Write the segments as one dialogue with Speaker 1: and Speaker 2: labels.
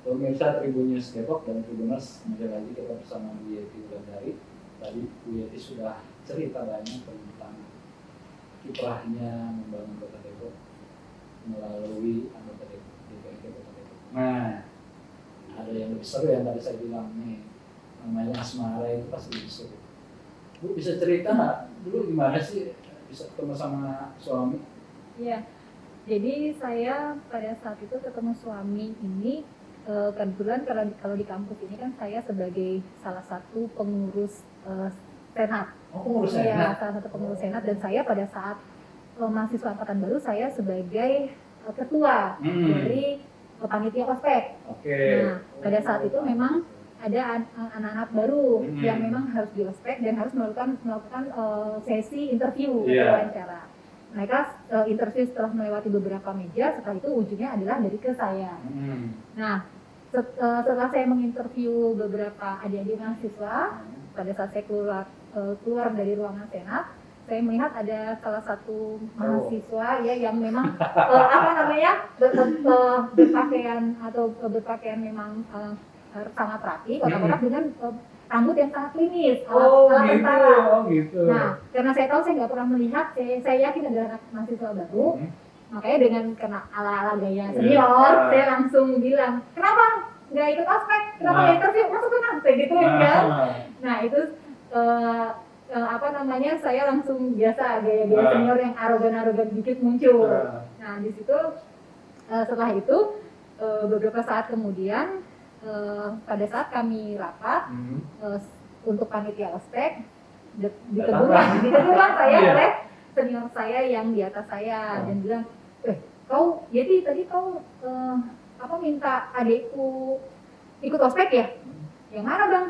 Speaker 1: Pemirsa Tribunnews Depok dan Tribuners, kembali lagi kita bersama Bu Yeti Wulandari. Tadi Bu Yeti sudah cerita banyak tentang kiprahnya membangun Kota Depok melalui anggota DPRD Kota Depok. Nah, ada yang lebih seru yang tadi saya bilang nih, namanya asmara itu pasti lebih seru. Bu bisa cerita nggak dulu gimana sih bisa ketemu sama suami?
Speaker 2: Iya, jadi saya pada saat itu ketemu suami ini kebetulan kalau di kampus ini kan saya sebagai salah satu pengurus senat.
Speaker 1: Oh, pengurus
Speaker 2: Iya,
Speaker 1: senat.
Speaker 2: salah satu pengurus senat, dan saya pada saat mahasiswa angkatan baru saya sebagai ketua dari panitia ospek.
Speaker 1: Oke.
Speaker 2: Nah, pada saat itu memang ada anak-anak baru yang memang harus di ospek dan harus melakukan sesi interview atau wawancara. Mereka interview setelah melewati beberapa meja, setelah itu ujungnya adalah dari ke saya. Nah, setelah saya menginterview beberapa adik-adik mahasiswa, pada saat saya keluar dari ruangan senat, saya melihat ada salah satu mahasiswa ya yang memang berpakaian memang sangat rapi, kotak-kotak dengan rambut yang sangat klinis, ala tentara.
Speaker 1: Gitu.
Speaker 2: Nah, karena saya tahu saya nggak pernah melihat, saya yakin adalah anak mahasiswa baru, makanya dengan kena ala-ala gaya senior, saya langsung bilang, kenapa nggak ikut ospek, kenapa nggak interview, masuk ke nanti gitu kan. Nah itu saya langsung biasa gaya-gaya senior yang arogan-arogan dikit muncul. Nah di situ setelah itu beberapa saat kemudian pada saat kami rapat untuk panitia ospek, ditegur saya oleh senior saya yang di atas saya dan bilang, kau jadi tadi kau minta adikku ikut ospek ya? Yang mana bang?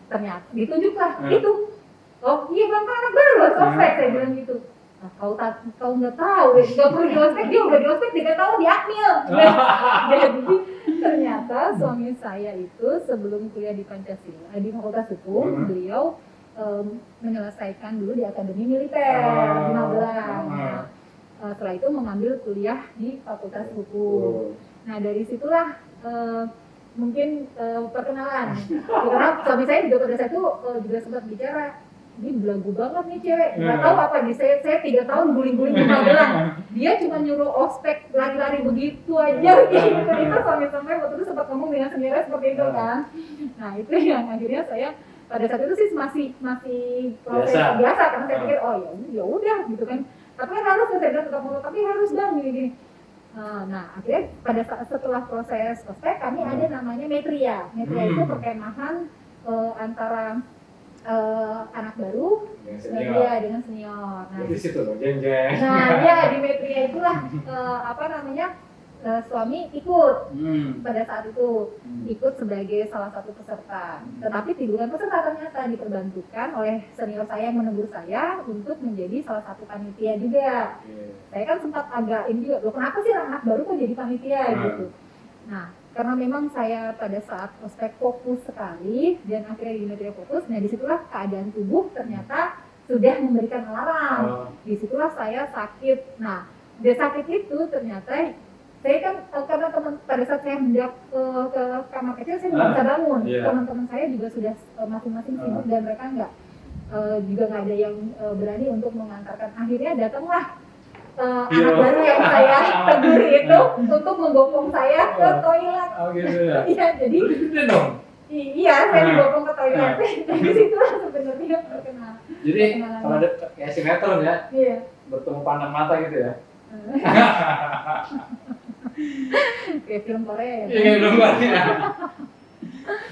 Speaker 2: Ternyata ditunjuklah itu. Oh iya bang, kan anak baru ospek, saya bilang gitu. Nah, kau nggak tahu, nggak perlu di ospek, dia udah di ospek, dia nggak tahu di akmil. Jadi ternyata suami saya itu sebelum kuliah di Pancasila, di Fakultas Hukum, beliau menyelesaikan dulu di Akademi Militer di Magelang. Setelah itu mengambil kuliah di Fakultas Hukum. Nah dari situlah mungkin perkenalan. Karena suami saya juga pada saat itu juga sempat bicara, ini belagu banget nih cewek, nggak tahu apa nih, saya 3 tahun guling-guling di Magelang, dia cuma nyuruh ospek lari-lari begitu aja gitu. Itu sampai waktu itu sempat ngomong dengan sendiri seperti itu kan. Nah itu yang akhirnya saya pada saat itu sih masih proses biasa karena saya pikir ya udah gitu kan. Tapi kan harus, saya bilang tetap mau, tapi harus bang gini. Nah akhirnya pada saat setelah proses ospek kami ada namanya metria. Metria itu perkemahan antara anak baru dengan senior. Nah
Speaker 1: di situ loh, jeng-jeng.
Speaker 2: Nah ya di metria itulah suami ikut pada saat itu ikut sebagai salah satu peserta. Tetapi di bulan peserta ternyata diperbantukan oleh senior saya yang menegur saya untuk menjadi salah satu panitia juga. Saya kan sempat agak ini juga, loh kenapa sih anak baru kok jadi panitia gitu. Nah karena memang saya pada saat ospek fokus sekali dan akhirnya di metria fokus, nah disitulah keadaan tubuh ternyata sudah memberikan alarm. Disitulah saya sakit. Nah dari sakit itu ternyata saya kan karena pada saat saya hendak ke kamar kecil saya nggak bisa bangun. Teman-teman saya juga sudah masing-masing sibuk dan mereka juga nggak ada yang berani untuk mengantarkan. Akhirnya datanglah anak baru yang saya tegur itu untuk membopong saya ke toilet.
Speaker 1: Oh gitu ya?
Speaker 2: Iya, jadi iya, saya dibopong ke toilet. Dari situ sebenarnya perkenalan.
Speaker 1: Jadi kalau ada kayak sinetron ya?
Speaker 2: Iya.
Speaker 1: Bertemu pandang mata gitu ya?
Speaker 2: Kayak film Korea ya?
Speaker 1: Iya, film Korea.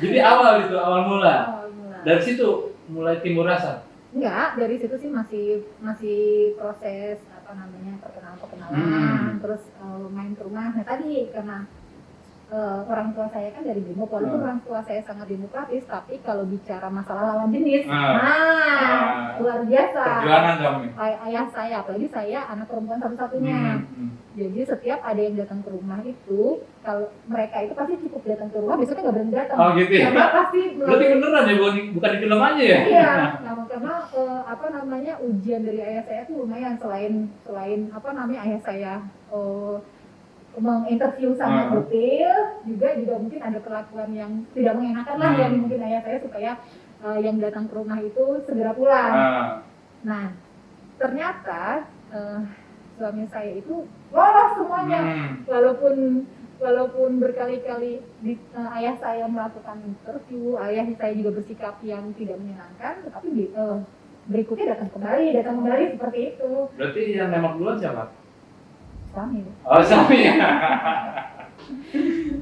Speaker 1: Jadi awal mula? Dari situ mulai timbul rasa?
Speaker 2: Enggak, dari situ sih masih proses perkenalan, terus main ke rumah. Nah tadi karena orang tua saya kan dari Brimob, walaupun orang tua saya sangat demokratis, tapi kalau bicara masalah lawan jenis, luar biasa.
Speaker 1: Perjuangan dong.
Speaker 2: Ayah saya, apalagi saya anak perempuan satu-satunya. Jadi setiap ada yang datang ke rumah itu, kalau mereka itu pasti cukup datang ke rumah, besoknya nggak berani datang.
Speaker 1: Oh gitu ya?
Speaker 2: Karena pasti
Speaker 1: berarti beneran ya, bukan di film aja ya?
Speaker 2: Iya, karena ujian dari ayah saya tuh lumayan, selain ayah saya menginterview sangat detail, juga mungkin ada perlakuan yang tidak mengenakan lah dari mungkin ayah saya supaya yang datang ke rumah itu segera pulang. Nah, ternyata suami saya itu lolos semuanya, walaupun berkali-kali ayah saya melakukan interview, ayah saya juga bersikap yang tidak menyenangkan, tetapi berikutnya datang kembali seperti itu.
Speaker 1: Berarti yang nembak duluan siapa?
Speaker 2: Suami.
Speaker 1: Oh, suami.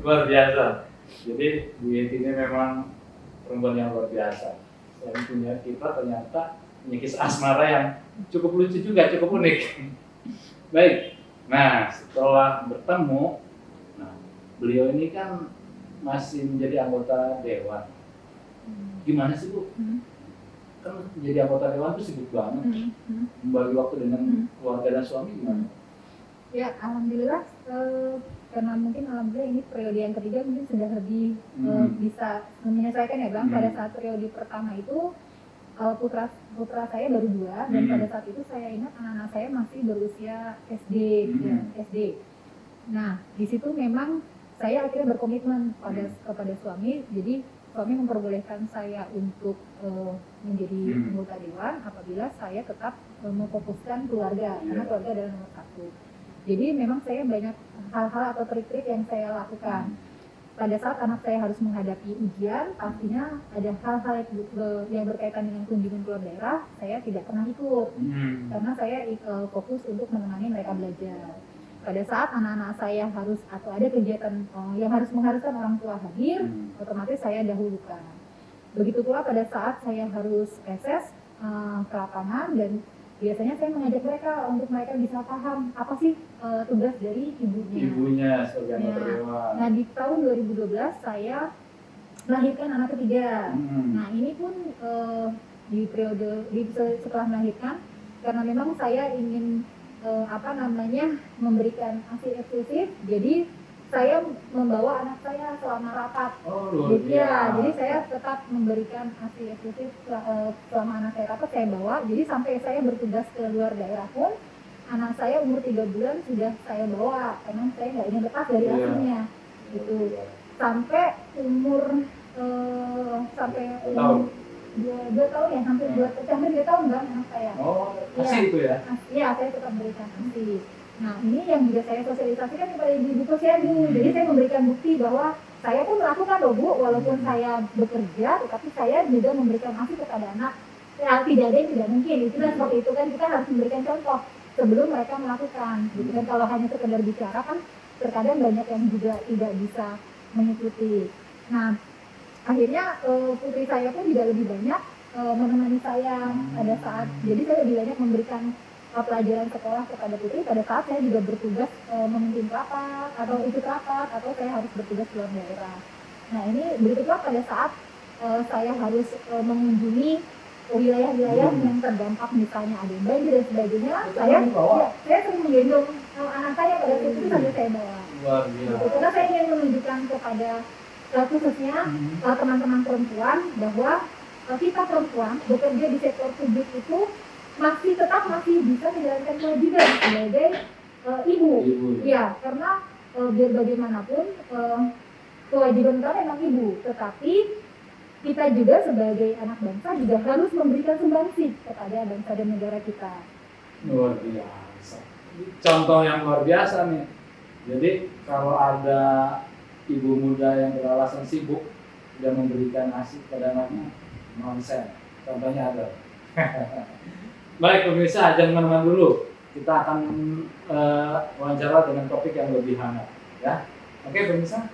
Speaker 1: Luar biasa. Jadi Bu Yeti ini memang perempuan yang luar biasa. Selain punya kita ternyata punya kisah asmara yang cukup lucu juga, cukup unik. Baik. Nah, setelah bertemu, beliau ini kan masih menjadi anggota dewan. Gimana sih Bu? Kan menjadi anggota dewan itu sibuk banget. Membagi waktu dengan keluarga dan suami gimana?
Speaker 2: Ya, alhamdulillah, karena mungkin alhamdulillah ini periode yang ketiga mungkin sudah lebih bisa menyesuaikan ya Bang. Pada saat periode pertama itu putra saya baru 2 dan pada saat itu saya ingat anak-anak saya masih berusia SD. Nah, di situ memang saya akhirnya berkomitmen kepada suami, jadi suami memperbolehkan saya untuk menjadi anggota dewan apabila saya tetap memfokuskan keluarga, karena keluarga adalah nomor 1. Jadi memang saya banyak hal-hal atau trik-trik yang saya lakukan. Pada saat anak saya harus menghadapi ujian, pastinya ada hal-hal yang berkaitan dengan kunjungan keluar daerah, saya tidak pernah ikut. Karena saya fokus untuk menemani mereka belajar. Pada saat anak-anak saya harus atau ada kegiatan yang harus mengharuskan orang tua hadir, otomatis saya dahulukan. Begitu pula pada saat saya harus reses ke lapangan dan biasanya saya mengajak mereka untuk mereka bisa paham apa sih tugas dari ibunya
Speaker 1: sebagai anggota dewan.
Speaker 2: Nah, di tahun 2012 saya melahirkan anak ketiga. Nah, ini pun setelah melahirkan, karena memang saya ingin memberikan ASI eksklusif, jadi saya membawa anak saya selama rapat. Jadi saya tetap memberikan ASI eksklusif selama anak saya rapat, saya bawa. Jadi sampai saya bertugas ke luar daerah pun, anak saya umur 3 bulan sudah saya bawa, karena saya nggak ingin lepas dari ASI-nya. Gitu. Sampai umur 2 tahun ya, hampir 2 tahun Bang anak saya.
Speaker 1: ASI itu ya?
Speaker 2: Iya, saya tetap berikan ASI. Nah, ini yang juga saya sosialisasikan kepada ibu-ibu posyandu. Jadi saya memberikan bukti bahwa saya pun melakukan loh Bu, walaupun saya bekerja, tetapi saya juga memberikan ASI kepada anak. Ya, tidak ada yang tidak mungkin. Itulah seperti itu kan, kita harus memberikan contoh sebelum mereka melakukan. Gitu kan, kalau hanya sekedar bicara kan terkadang banyak yang juga tidak bisa mengikuti. Nah, akhirnya putri saya pun juga lebih banyak menemani saya pada saat, jadi saya lebih banyak memberikan pelajaran sekolah kepada putri pada saat saya juga bertugas memimpin rapat atau ikut rapat atau saya harus bertugas keluar daerah. Nah, ini berikutnya pada saat saya harus mengunjungi wilayah-wilayah yang terdampak, misalnya ada yang banjir dan sebagainya, saya sering menggendong anak saya pada saat itu sambil saya bawa. Karena saya ingin menunjukkan kepada khususnya teman-teman perempuan bahwa kita perempuan bekerja di sektor publik itu masih bisa menjalankan kewajiban sebagai ibu. Ya, karena biar bagaimanapun kewajiban kita memang ibu, tetapi kita juga sebagai anak bangsa juga harus memberikan sumbangsi kepada bangsa dan negara kita.
Speaker 1: Luar biasa. Contoh yang luar biasa nih. Jadi kalau ada ibu muda yang beralasan sibuk dan memberikan ASI kepada anaknya, nonsen. Contohnya ada. Baik pemirsa, jangan kemana-mana dulu. Kita akan wawancara dengan topik yang lebih hangat, ya. Oke pemirsa.